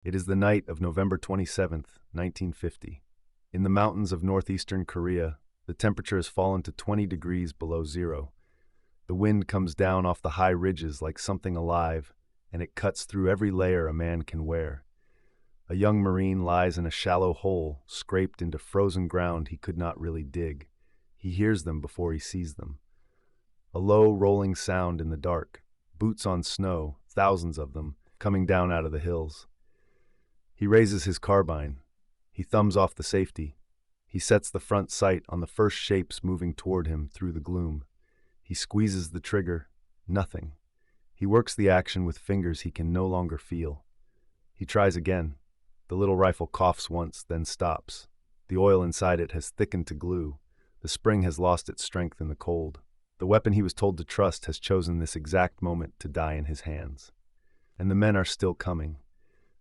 It is the night of November 27th, 1950. In the mountains of northeastern Korea, the temperature has fallen to 20 degrees below zero. The wind comes down off the high ridges like something alive, and it cuts through every layer a man can wear. A young Marine lies in a shallow hole, scraped into frozen ground he could not really dig. He hears them before he sees them. A low, rolling sound in the dark, boots on snow, thousands of them, coming down out of the hills. He raises his carbine. He thumbs off the safety. He sets the front sight on the first shapes moving toward him through the gloom. He squeezes the trigger. Nothing. He works the action with fingers he can no longer feel. He tries again. The little rifle coughs once, then stops. The oil inside it has thickened to glue. The spring has lost its strength in the cold. The weapon he was told to trust has chosen this exact moment to die in his hands. And the men are still coming.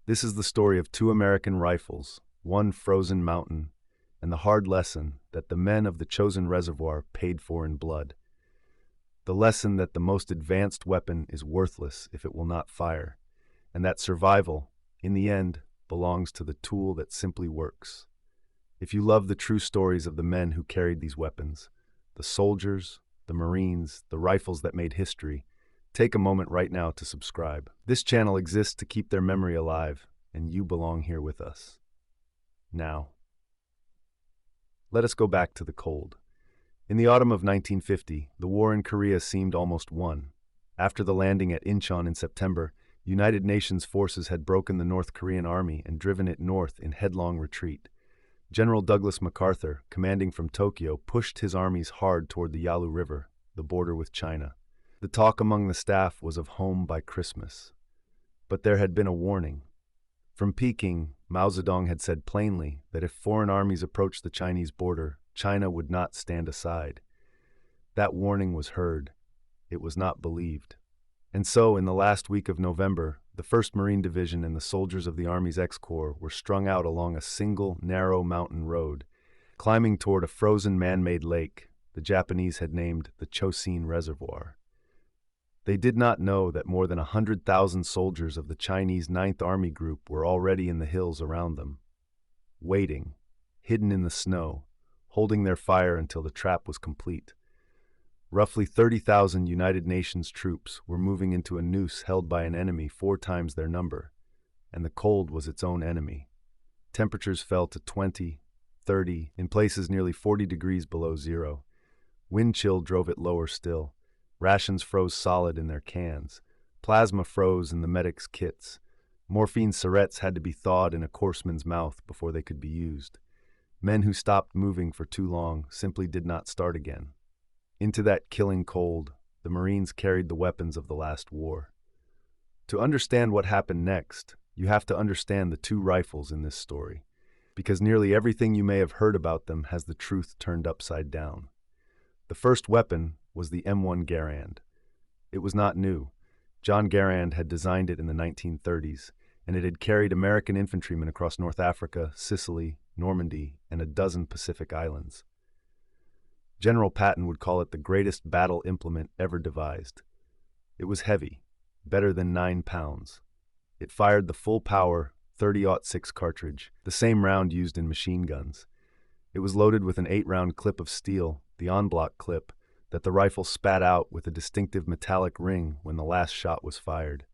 This is the story of two American rifles, one frozen mountain, and the hard lesson that the men of the Chosin Reservoir paid for in blood. The lesson that the most advanced weapon is worthless if it will not fire, and that survival, in the end, belongs to the tool that simply works. If you love the true stories of the men who carried these weapons, the soldiers, the Marines, the rifles that made history, take a moment right now to subscribe. This channel exists to keep their memory alive, and you belong here with us. Now, let us go back to the cold. In the autumn of 1950, the war in Korea seemed almost won. After the landing at Incheon in September, United Nations forces had broken the North Korean army and driven it north in headlong retreat. General Douglas MacArthur, commanding from Tokyo, pushed his armies hard toward the Yalu River, the border with China. The talk among the staff was of home by Christmas. But there had been a warning. From Peking, Mao Zedong had said plainly that if foreign armies approached the Chinese border, China would not stand aside. That warning was heard. It was not believed. And so, in the last week of November, the 1st Marine Division and the soldiers of the Army's X-Corps were strung out along a single, narrow mountain road, climbing toward a frozen man-made lake the Japanese had named the Chosin Reservoir. They did not know that more than 100,000 soldiers of the Chinese 9th Army Group were already in the hills around them, waiting, hidden in the snow, holding their fire until the trap was complete. Roughly 30,000 United Nations troops were moving into a noose held by an enemy 4 times their number, and the cold was its own enemy. Temperatures fell to 20, 30, in places nearly 40 degrees below zero. Wind chill drove it lower still. Rations froze solid in their cans. Plasma froze in the medics' kits. Morphine syrettes had to be thawed in a courseman's mouth before they could be used. Men who stopped moving for too long simply did not start again. Into that killing cold, the Marines carried the weapons of the last war. To understand what happened next, you have to understand the two rifles in this story, because nearly everything you may have heard about them has the truth turned upside down. The first weapon was the M1 Garand. It was not new. John Garand had designed it in the 1930s, and it had carried American infantrymen across North Africa, Sicily, Normandy, and a dozen Pacific islands. General Patton would call it the greatest battle implement ever devised. It was heavy, better than 9 pounds. It fired the full power 30-06 cartridge, the same round used in machine guns. It was loaded with an 8-round clip of steel, the en-bloc clip, that the rifle spat out with a distinctive metallic ring when the last shot was fired.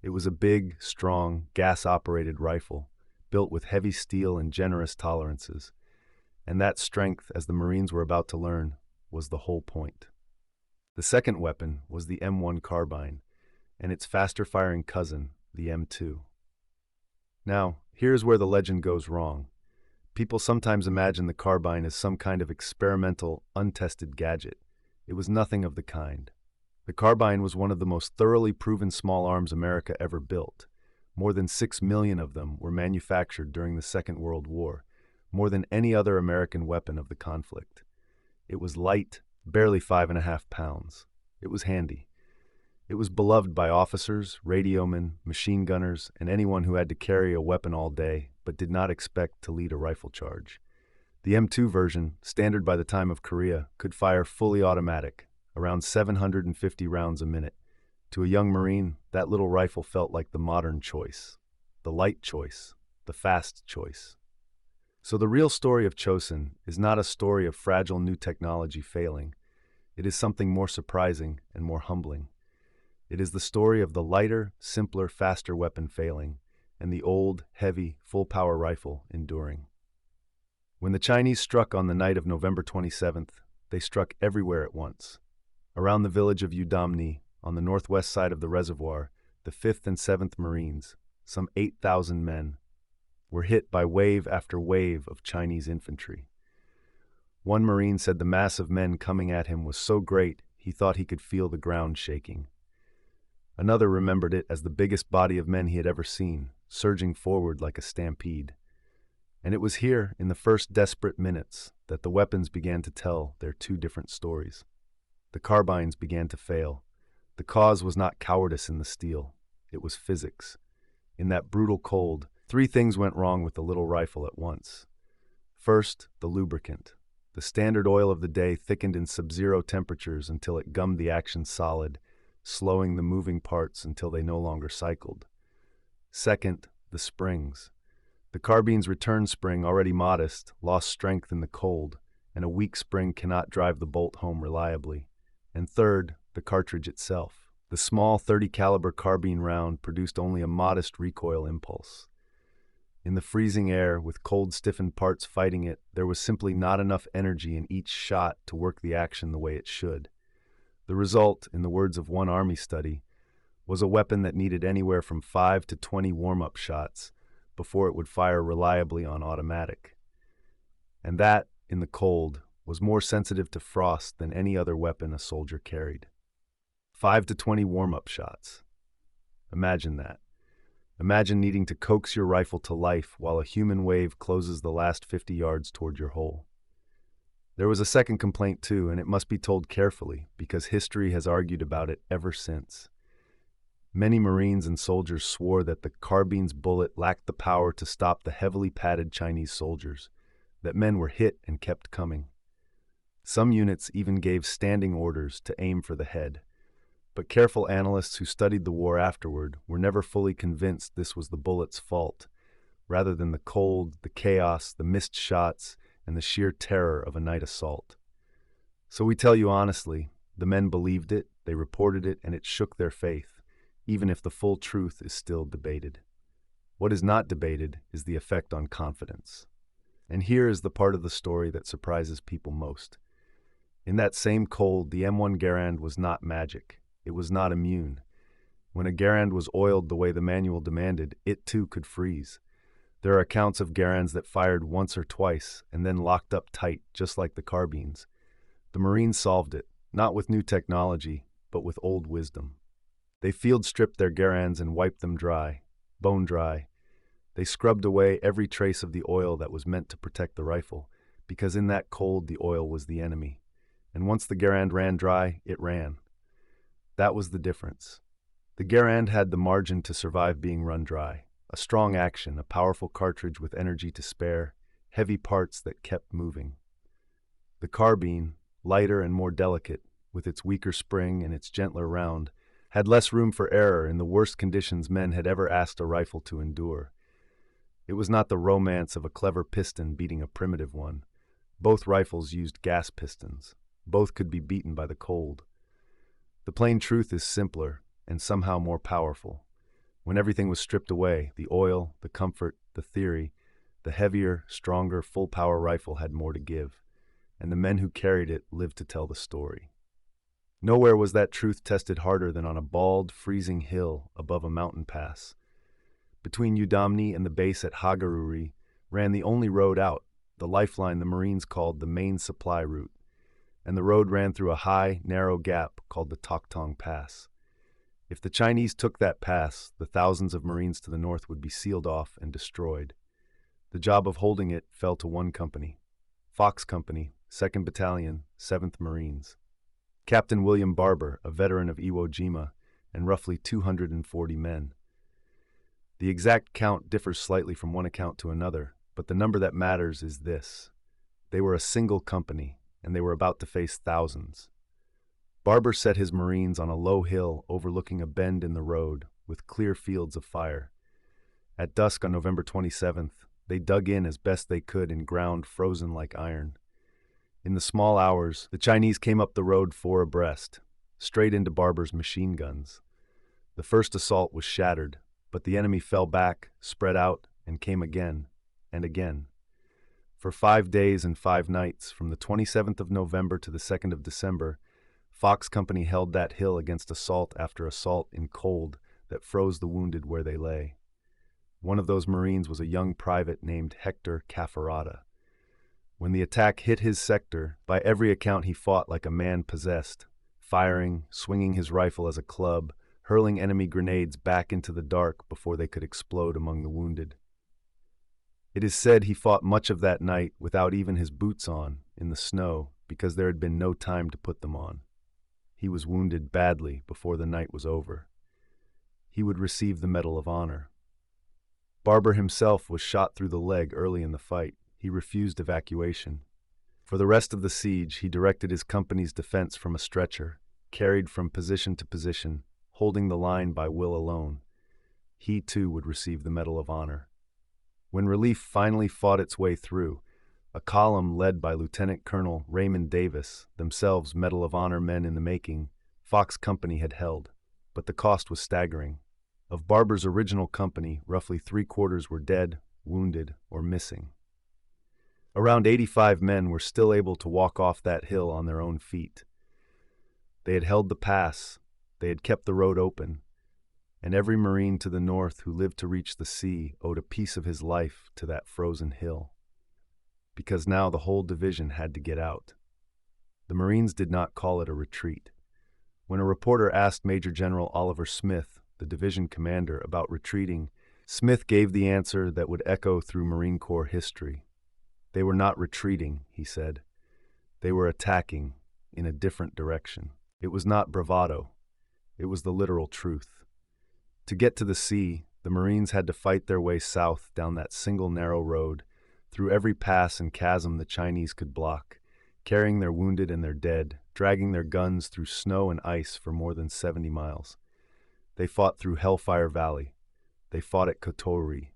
It was a big, strong, gas-operated rifle, built with heavy steel and generous tolerances. And that strength, as the Marines were about to learn, was the whole point. The second weapon was the M1 Carbine, and its faster-firing cousin, the M2. Now, here's where the legend goes wrong. People sometimes imagine the carbine as some kind of experimental, untested gadget. It was nothing of the kind. The carbine was one of the most thoroughly proven small arms America ever built. More than 6 million of them were manufactured during the Second World War, more than any other American weapon of the conflict. It was light, barely 5.5 pounds. It was handy. It was beloved by officers, radiomen, machine gunners, and anyone who had to carry a weapon all day but did not expect to lead a rifle charge. The M2 version, standard by the time of Korea, could fire fully automatic, around 750 rounds a minute. To a young Marine, that little rifle felt like the modern choice. the light choice, the fast choice. So the real story of Chosin is not a story of fragile new technology failing. It is something more surprising and more humbling. It is the story of the lighter, simpler, faster weapon failing, and the old, heavy, full-power rifle enduring. When the Chinese struck on the night of November 27th, they struck everywhere at once. Around the village of Udamni, on the northwest side of the reservoir, the 5th and 7th Marines, some 8,000 men, were hit by wave after wave of Chinese infantry. One Marine said the mass of men coming at him was so great he thought he could feel the ground shaking. Another remembered it as the biggest body of men he had ever seen, surging forward like a stampede. And it was here, in the first desperate minutes, that the weapons began to tell their two different stories. The carbines began to fail. The cause was not cowardice in the steel. It was physics. In that brutal cold, three things went wrong with the little rifle at once. First, the lubricant. The standard oil of the day thickened in sub-zero temperatures until it gummed the action solid, slowing the moving parts until they no longer cycled. Second, the springs. The carbine's return spring, already modest, lost strength in the cold, and a weak spring cannot drive the bolt home reliably. And third, the cartridge itself. The small .30 caliber carbine round produced only a modest recoil impulse. In the freezing air, with cold stiffened parts fighting it, there was simply not enough energy in each shot to work the action the way it should. The result, in the words of one Army study, was a weapon that needed anywhere from 5 to 20 warm-up shots before it would fire reliably on automatic. And that, in the cold, was more sensitive to frost than any other weapon a soldier carried. 5 to 20 warm-up shots. Imagine that. Imagine needing to coax your rifle to life while a human wave closes the last 50 yards toward your hole. There was a second complaint too, and it must be told carefully, because history has argued about it ever since. Many Marines and soldiers swore that the carbine's bullet lacked the power to stop the heavily padded Chinese soldiers, that men were hit and kept coming. Some units even gave standing orders to aim for the head. But careful analysts who studied the war afterward were never fully convinced this was the bullet's fault, rather than the cold, the chaos, the missed shots, and the sheer terror of a night assault. So we tell you honestly, the men believed it, they reported it, and it shook their faith, even if the full truth is still debated. What is not debated is the effect on confidence. And here is the part of the story that surprises people most. In that same cold, the M1 Garand was not magic. It was not immune. When a Garand was oiled the way the manual demanded, it too could freeze. There are accounts of Garands that fired once or twice and then locked up tight, just like the carbines. The Marines solved it, not with new technology, but with old wisdom. They field-stripped their Garands and wiped them dry, bone dry. They scrubbed away every trace of the oil that was meant to protect the rifle, because in that cold the oil was the enemy. And once the Garand ran dry, it ran. That was the difference. The Garand had the margin to survive being run dry. A strong action, a powerful cartridge with energy to spare, heavy parts that kept moving. The carbine, lighter and more delicate, with its weaker spring and its gentler round, had less room for error in the worst conditions men had ever asked a rifle to endure. It was not the romance of a clever piston beating a primitive one. Both rifles used gas pistons. Both could be beaten by the cold. The plain truth is simpler and somehow more powerful. When everything was stripped away, the oil, the comfort, the theory, the heavier, stronger, full-power rifle had more to give, and the men who carried it lived to tell the story. Nowhere was that truth tested harder than on a bald, freezing hill above a mountain pass. Between Udamni and the base at Drury ran the only road out, the lifeline the Marines called the main supply route, and the road ran through a high, narrow gap called the Toktong Pass. If the Chinese took that pass, the thousands of Marines to the north would be sealed off and destroyed. The job of holding it fell to one company, Fox Company, 2nd Battalion, 7th Marines. Captain William Barber, a veteran of Iwo Jima, and roughly 240 men. The exact count differs slightly from one account to another, but the number that matters is this. They were a single company, and they were about to face thousands. Barber set his Marines on a low hill overlooking a bend in the road with clear fields of fire. At dusk on November 27th, they dug in as best they could in ground frozen like iron. In the small hours, the Chinese came up the road four abreast, straight into Barber's machine guns. The first assault was shattered, but the enemy fell back, spread out, and came again, and again. For 5 days and 5 nights, from the 27th of November to the 2nd of December, Fox Company held that hill against assault after assault in cold that froze the wounded where they lay. One of those Marines was a young private named Hector Caffarata. When the attack hit his sector, by every account he fought like a man possessed, firing, swinging his rifle as a club, hurling enemy grenades back into the dark before they could explode among the wounded. It is said he fought much of that night without even his boots on, in the snow, because there had been no time to put them on. He was wounded badly before the night was over. He would receive the Medal of Honor. Barber himself was shot through the leg early in the fight. He refused evacuation. For the rest of the siege, he directed his company's defense from a stretcher, carried from position to position, holding the line by will alone. He, too, would receive the Medal of Honor. When relief finally fought its way through, a column led by Lieutenant Colonel Raymond Davis, themselves Medal of Honor men in the making, Fox Company had held, but the cost was staggering. Of Barber's original company, roughly 3/4 were dead, wounded, or missing. Around 85 men were still able to walk off that hill on their own feet. They had held the pass, they had kept the road open, and every Marine to the north who lived to reach the sea owed a piece of his life to that frozen hill. Because now the whole division had to get out. The Marines did not call it a retreat. When a reporter asked Major General Oliver Smith, the division commander, about retreating, Smith gave the answer that would echo through Marine Corps history. They were not retreating, he said. They were attacking in a different direction. It was not bravado. It was the literal truth. To get to the sea, the Marines had to fight their way south down that single narrow road, through every pass and chasm the Chinese could block, carrying their wounded and their dead, dragging their guns through snow and ice for more than 70 miles. They fought through Hellfire Valley. They fought at Kotori.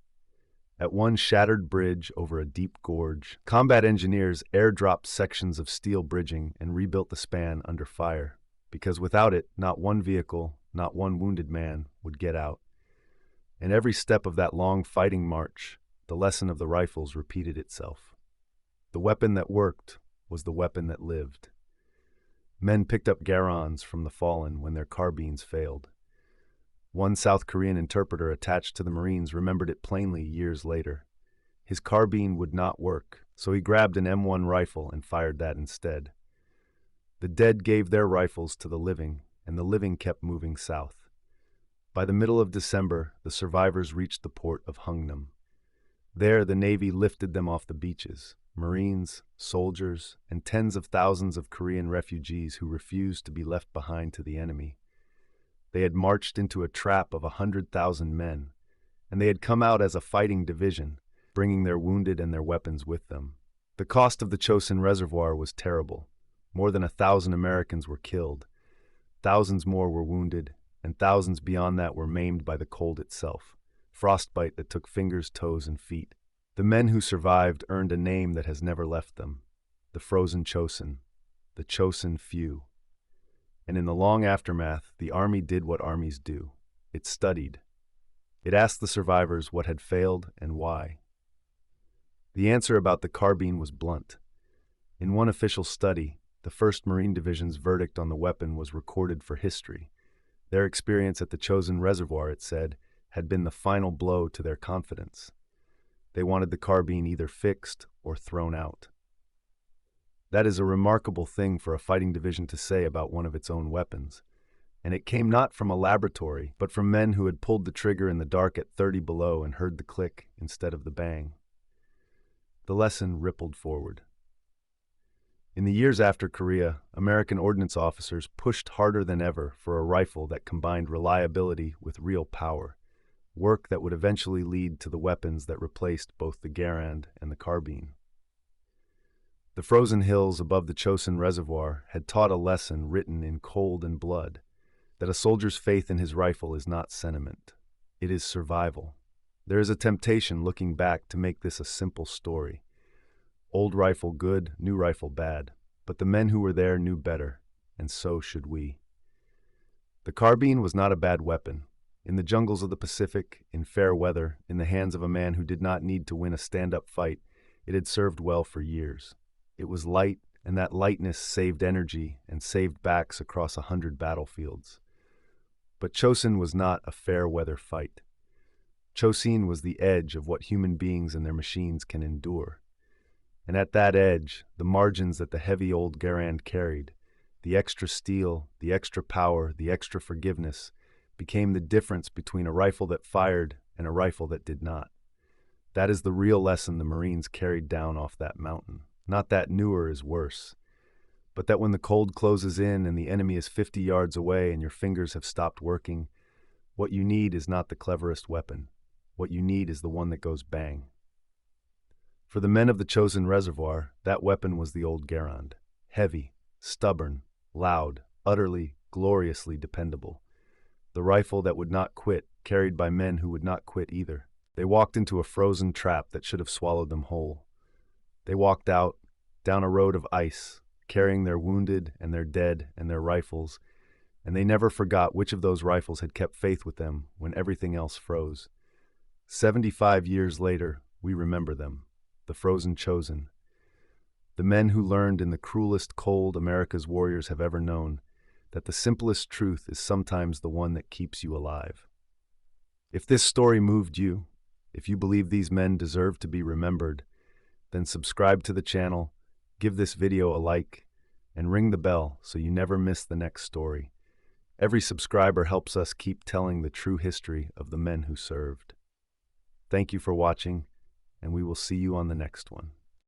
At one shattered bridge over a deep gorge, combat engineers airdropped sections of steel bridging and rebuilt the span under fire, because without it, not one vehicle, not one wounded man would get out. And every step of that long fighting march, the lesson of the rifles repeated itself. The weapon that worked was the weapon that lived. Men picked up Garands from the fallen when their carbines failed. One South Korean interpreter attached to the Marines remembered it plainly years later. His carbine would not work, so he grabbed an M1 rifle and fired that instead. The dead gave their rifles to the living, and the living kept moving south. By the middle of December, the survivors reached the port of Hungnam. There, the Navy lifted them off the beaches, Marines, soldiers, and tens of thousands of Korean refugees who refused to be left behind to the enemy. They had marched into a trap of 100,000 men, and they had come out as a fighting division, bringing their wounded and their weapons with them. The cost of the Chosin Reservoir was terrible. More than 1,000 Americans were killed. Thousands more were wounded, and thousands beyond that were maimed by the cold itself, frostbite that took fingers, toes, and feet. The men who survived earned a name that has never left them: the Frozen Chosin, the Chosin Few. And in the long aftermath, the Army did what armies do. It studied. It asked the survivors what had failed and why. The answer about the carbine was blunt. In one official study, the 1st Marine Division's verdict on the weapon was recorded for history. Their experience at the Chosin Reservoir, it said, had been the final blow to their confidence. They wanted the carbine either fixed or thrown out. That is a remarkable thing for a fighting division to say about one of its own weapons, and it came not from a laboratory, but from men who had pulled the trigger in the dark at 30 below and heard the click instead of the bang. The lesson rippled forward. In the years after Korea, American ordnance officers pushed harder than ever for a rifle that combined reliability with real power, work that would eventually lead to the weapons that replaced both the Garand and the carbine. The frozen hills above the Chosin Reservoir had taught a lesson written in cold and blood, that a soldier's faith in his rifle is not sentiment. It is survival. There is a temptation looking back to make this a simple story. Old rifle good, new rifle bad. But the men who were there knew better, and so should we. The carbine was not a bad weapon. In the jungles of the Pacific, in fair weather, in the hands of a man who did not need to win a stand-up fight, it had served well for years. It was light, and that lightness saved energy and saved backs across 100 battlefields. But Chosin was not a fair-weather fight. Chosin was the edge of what human beings and their machines can endure. And at that edge, the margins that the heavy old Garand carried, the extra steel, the extra power, the extra forgiveness, became the difference between a rifle that fired and a rifle that did not. That is the real lesson the Marines carried down off that mountain. Not that newer is worse, but that when the cold closes in and the enemy is 50 yards away and your fingers have stopped working, what you need is not the cleverest weapon. What you need is the one that goes bang. For the men of the Chosin Reservoir, that weapon was the old Garand. Heavy, stubborn, loud, utterly, gloriously dependable. The rifle that would not quit, carried by men who would not quit either. They walked into a frozen trap that should have swallowed them whole. They walked out, down a road of ice, carrying their wounded and their dead and their rifles, and they never forgot which of those rifles had kept faith with them when everything else froze. 75 years later, we remember them. The frozen Chosin. The men who learned in the cruelest cold America's warriors have ever known that the simplest truth is sometimes the one that keeps you alive. If this story moved you, if you believe these men deserve to be remembered, then subscribe to the channel, give this video a like, and ring the bell so you never miss the next story. Every subscriber helps us keep telling the true history of the men who served. Thank you for watching, and we will see you on the next one.